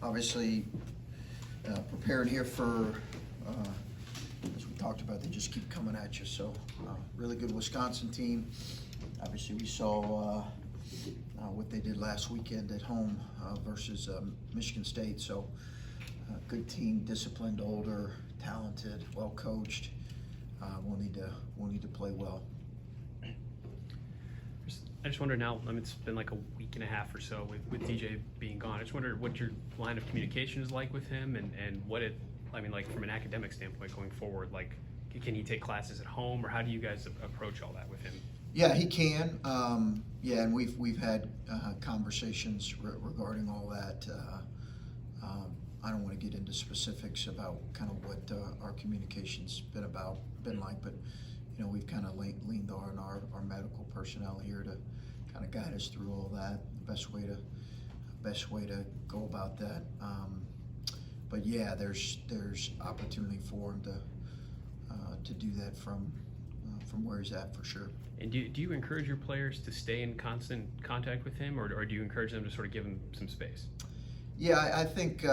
Obviously, preparing here for, as we talked about, they just keep coming at you. So, really good Wisconsin team. Obviously, we saw what they did last weekend at home versus Michigan State. So, good team, disciplined, older, talented, well coached. We'll need to play well. I just wonder now, I mean, it's been like a week and a half or so with DJ being gone. I just wonder what your line of communication is like with him and what it, I mean, like from an academic standpoint going forward, like can he take classes at home or how do you guys approach all that with him? Yeah, he can. Yeah, and we've had conversations regarding all that. I don't want to get into specifics about kind of what our communication's been like, but you know, we've kind of leaned on our medical personnel here to kind of guide us through all that. The best way to go about that. But yeah, there's opportunity for him to do that from where he's at for sure. And do you encourage your players to stay in constant contact with him, or do you encourage them to sort of give him some space? Yeah, I think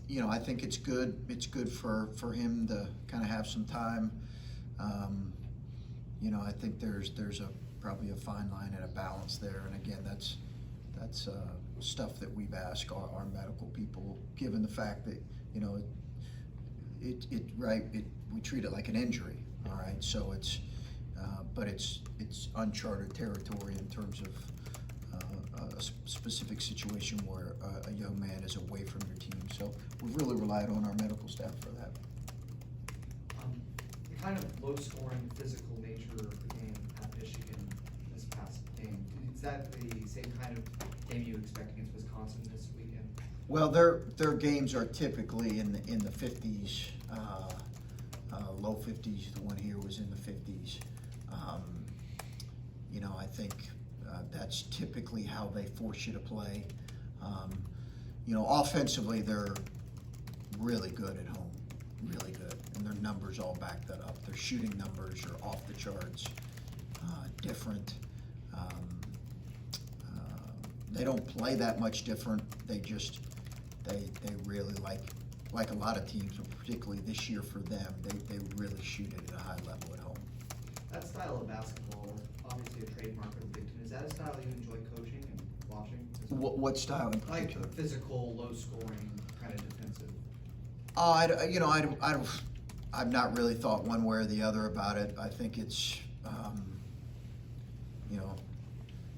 you know, I think it's good. It's good for him to kind of have some time. You know, I think there's probably a fine line and a balance there. And again, that's stuff that we've asked our medical people, given the fact that you know we treat it like an injury. All right, so it's but it's uncharted territory in terms of a specific situation where a young man is away from your team. So we've really relied on our medical staff for that. The kind of low-scoring, physical nature of the game at Michigan this past game, is that the same kind of game you expect against Wisconsin this weekend? Well, their games are typically in the 50s, low 50s. The one here was in the 50s. You know, I think that's typically how they force you to play. You know, offensively, they're really good at home, really good, and their numbers all back that up. Their shooting numbers are off the charts, different. They don't play that much different. They really like a lot of teams, but particularly this year for them, they really shoot it at a high level at home. That style of basketball, obviously a trademark of the Big Ten, is that a style you enjoy coaching and watching? What style in particular? Like physical, low-scoring, kind of defensive. You know, I've not really thought one way or the other about it. I think it's, you know,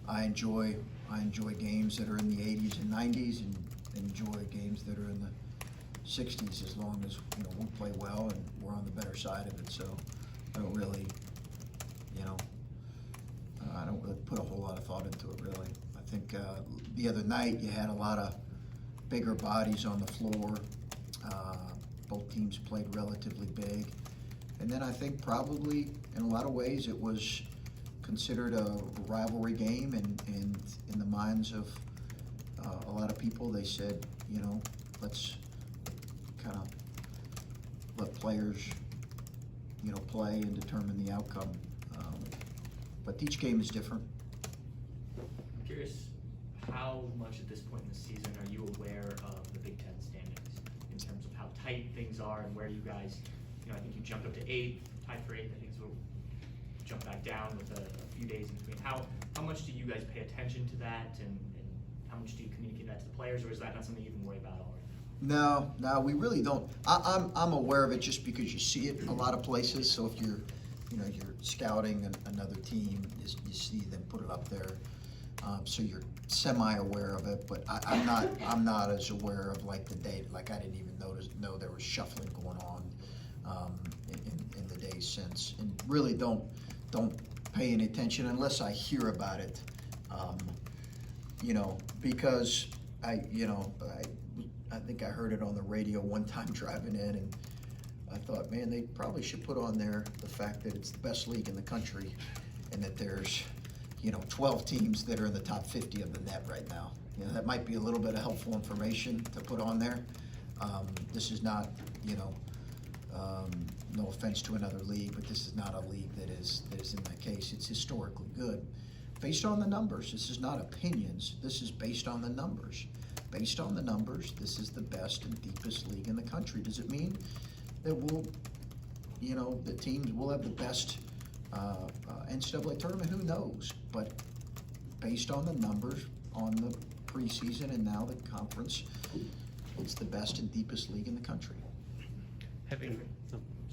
I enjoy games that are in the 80s and 90s, and enjoy games that are in the 60s as long as you know we play well and we're on the better side of it. So I don't really, you know, I don't really put a whole lot of thought into it really. I think the other night you had a lot of bigger bodies on the floor. Both teams played relatively big. And then I think probably in a lot of ways it was considered a rivalry game, and in the minds of a lot of people, they said, you know, let's kind of let players, you know, play and determine the outcome. But each game is different. I'm curious, how much at this point in the season are you aware of the Big Ten standings in terms of how tight things are and where you guys, you know, I think you jumped up to 8, tied for 8th, I think so, jump back down with a few days in between. How much do you guys pay attention to that, and how much do you communicate that to the players, or is that not something you even worry about already? No, we really don't. I'm aware of it just because you see it a lot of places. So if you're scouting another team, you see them put it up there. So you're semi-aware of it, but I'm not as aware of like the date. Like I didn't even know there was shuffling going on in the days since, and really don't pay any attention unless I hear about it. You know, because I think I heard it on the radio one time driving in, and I thought, man, they probably should put on there the fact that it's the best league in the country, and that there's, you know, 12 teams that are in the top 50 of the net right now. You know, that might be a little bit of helpful information to put on there. This is not, you know, no offense to another league, but this is not a league that is in that case. It's historically good, based on the numbers. This is not opinions. This is based on the numbers. based on the numbers, this is the best and deepest league in the country. Does it mean that the teams will have the best NCAA tournament? Who knows? But based on the numbers on the preseason and now the conference, it's the best and deepest league in the country. Having,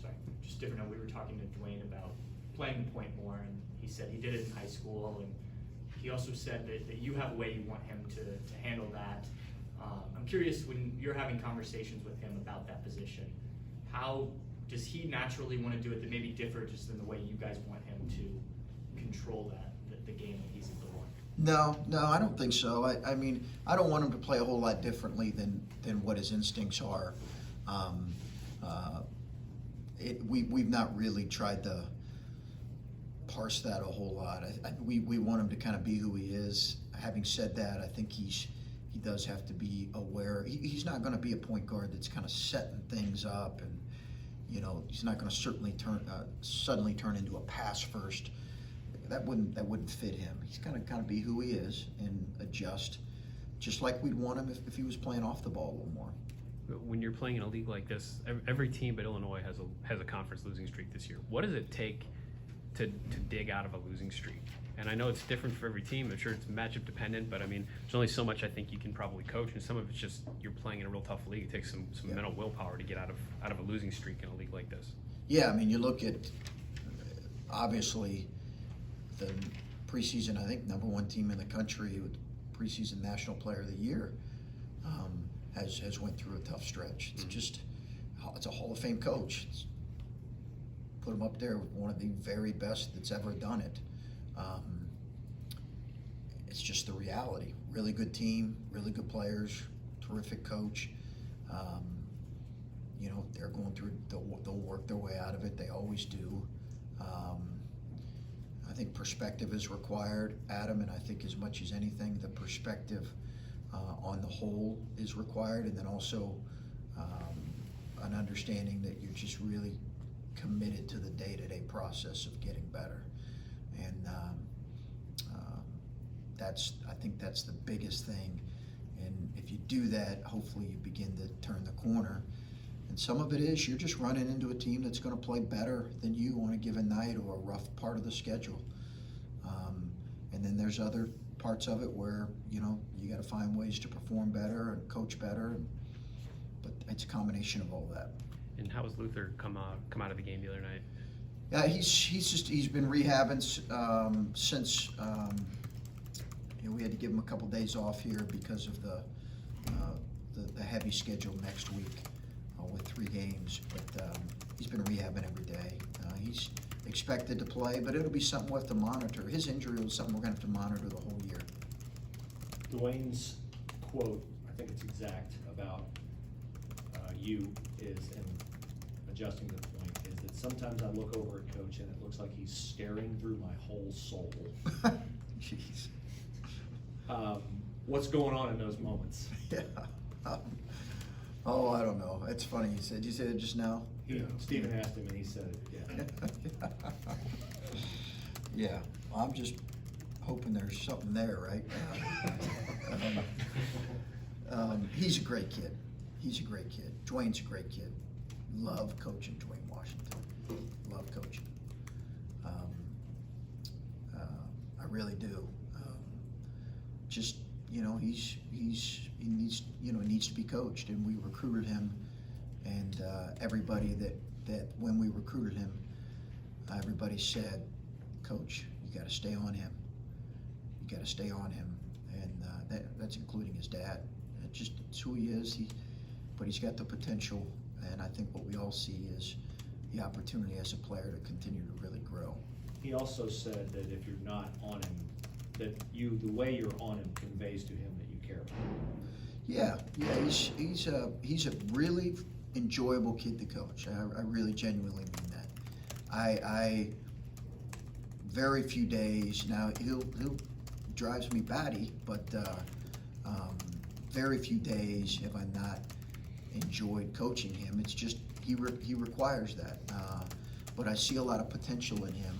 Sorry, just different. We were talking to Dwayne about playing the point more, and he said he did it in high school, and he also said that you have a way you want him to handle that. I'm curious, when you're having conversations with him about that position, how does he naturally want to do it that maybe differ just in the way you guys want him to control the game that he's involved? No, I don't think so. I mean, I don't want him to play a whole lot differently than what his instincts are. We've not really tried to parse that a whole lot. We want him to kind of be who he is. Having said that, I think he does have to be aware. He's not going to be a point guard that's kind of setting things up, and he's not going to suddenly turn into a pass first. That wouldn't fit him. He's going to kind of be who he is and adjust, just like we'd want him if he was playing off the ball a little more. when you're playing in a league like this, every team but Illinois has a conference losing streak this year. What does it take to dig out of a losing streak? And I know it's different for every team. I'm sure it's matchup dependent, but I mean, there's only so much I think you can probably coach, and some of it's just you're playing in a real tough league. It takes some mental willpower to get out of a losing streak in a league like this. Yeah, I mean, you look at obviously the preseason, I think #1 team in the country with preseason National Player of the Year has went through a tough stretch. It's just it's a Hall of Fame coach. Put him up there with one of the very best that's ever done it. It's just the reality. Really good team, really good players, terrific coach. They're going through, they'll work their way out of it. They always do. I think perspective is required, Adam, and I think as much as anything, the perspective on the whole is required, and then also an understanding that you're just really committed to the day-to-day process of getting better. And I think that's the biggest thing. And if you do that, hopefully you begin to turn the corner. And some of it is you're just running into a team that's going to play better than you on a given night or a rough part of the schedule. And then there's other parts of it where, you got to find ways to perform better and coach better. But it's a combination of all that. And how has Luther come out of the game the other night? Yeah, he's been rehabbing since we had to give him a couple days off here because of the heavy schedule next week with 3 games. But he's been rehabbing every day. He's expected to play, but it'll be something we'll have to monitor. His injury was something we're going to have to monitor the whole year. Dwayne's quote, I think it's exact, about you is, and adjusting the point, is that sometimes I look over at Coach and it looks like he's staring through my whole soul. Jeez. What's going on in those moments? Yeah. I don't know. It's funny. Did you say it just now? Stephen asked him and he said it, yeah. Yeah. Well, I'm just hoping there's something there, right? He's a great kid. He's a great kid. Dwayne's a great kid. Love coaching Dwayne Washington. Love coaching. I really do. Just he needs to be coached, and we recruited him, and everybody that when we recruited him, everybody said, Coach, you got to stay on him. You got to stay on him, and that's including his dad. It's who he is. But he's got the potential, and I think what we all see is the opportunity as a player to continue to really grow. He also said that if you're not on him, that the way you're on him conveys to him that you care about him. Yeah, he's a really enjoyable kid to coach. I really genuinely mean that. I very few days now he'll drives me batty, but very few days have I not enjoyed coaching him. It's just he requires that. But I see a lot of potential in him,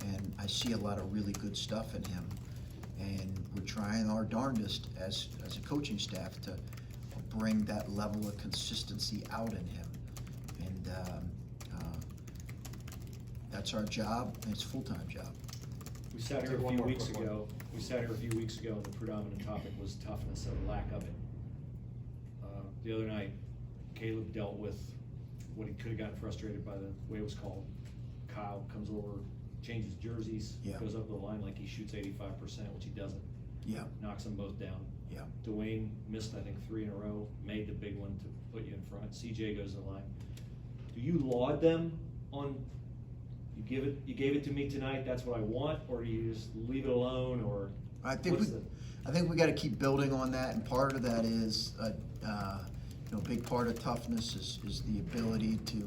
and I see a lot of really good stuff in him. And we're trying our darndest as a coaching staff to bring that level of consistency out in him. And that's our job, and it's a full-time job. We sat here Take a one few more weeks quick one. ago, and the predominant topic was toughness and lack of it. The other night, Caleb dealt with what he could have gotten frustrated by the way it was called. Kyle comes over, changes jerseys, Yeah. goes up the line like he shoots 85%, which he doesn't. Yeah, Knocks them both down. yeah. Dwayne missed, I think, 3 in a row, made the big one to put you in front. CJ goes to the line. Do you laud them on, you gave it to me tonight, that's what I want, or do you just leave it alone, or I think what's the? I think we got to keep building on that, and part of that is, a big part of toughness is the ability to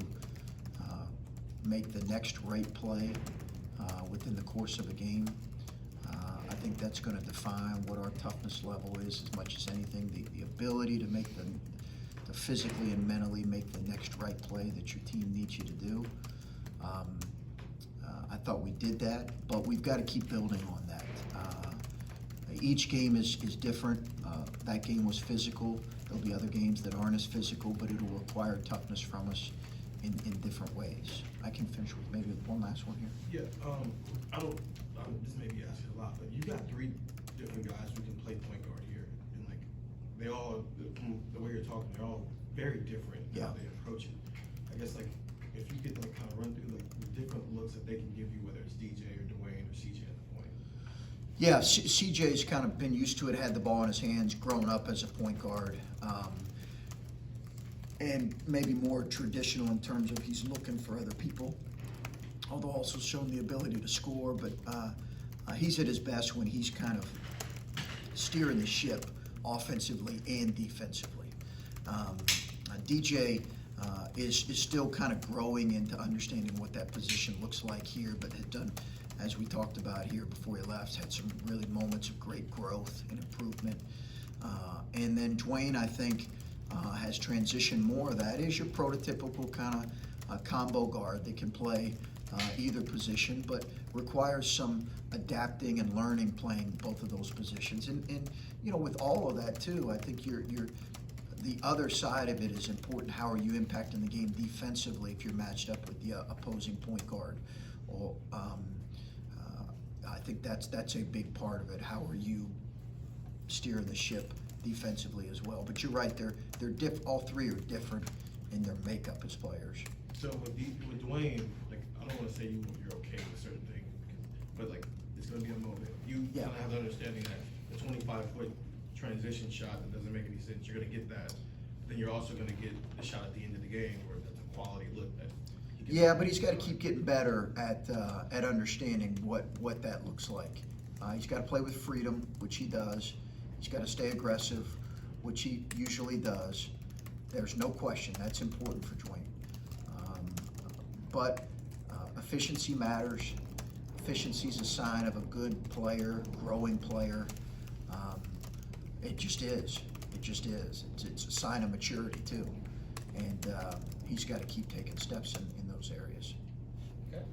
make the next right play within the course of a game. I think that's going to define what our toughness level is as much as anything. The ability to make to physically and mentally make the next right play that your team needs you to do. I thought we did that, but we've got to keep building on that. Each game is different. That game was physical. There'll be other games that aren't as physical, but it'll require toughness from us in different ways. I can finish with maybe one last one here. Yeah, I don't, this may be asking a lot, but you got 3 different guys who can play point guard here. And like, they all, from the way you're talking, they're all very different in how Yeah. they approach it. I guess like, if you could like kind of run through like the different looks that they can give you, whether it's DJ or Dwayne or CJ at the point. Yeah, CJ's kind of been used to it, had the ball in his hands, grown up as a point guard. And maybe more traditional in terms of he's looking for other people, although also shown the ability to score. But he's at his best when he's kind of steering the ship offensively and defensively. DJ is still kind of growing into understanding what that position looks like here, but had done, as we talked about here before he left, had some really moments of great growth and improvement. And then Dwayne, I think, has transitioned more of that. Is your prototypical kind of combo guard that can play either position, but requires some adapting and learning playing both of those positions. And with all of that too, I think the other side of it is important. How are you impacting the game defensively if you're matched up with the opposing point guard? Or I think that's a big part of it. How are you steering the ship defensively as well? But you're right, all 3 are different in their makeup as players. So with Dwayne, like, I don't want to say you're okay with certain things, but like, it's going to be a moment. You Yeah. kind of have the understanding that the 25-foot transition shot that doesn't make any sense, you're going to get that. Then you're also going to get the shot at the end of the game where that's a quality look that he gets. Yeah, but he's got to keep getting better at understanding what that looks like. He's got to play with freedom, which he does. He's got to stay aggressive, which he usually does. There's no question that's important for Dwayne. But efficiency matters. Efficiency is a sign of a good player, growing player. It just is. It just is. It's a sign of maturity too. And he's got to keep taking steps in those areas. Okay.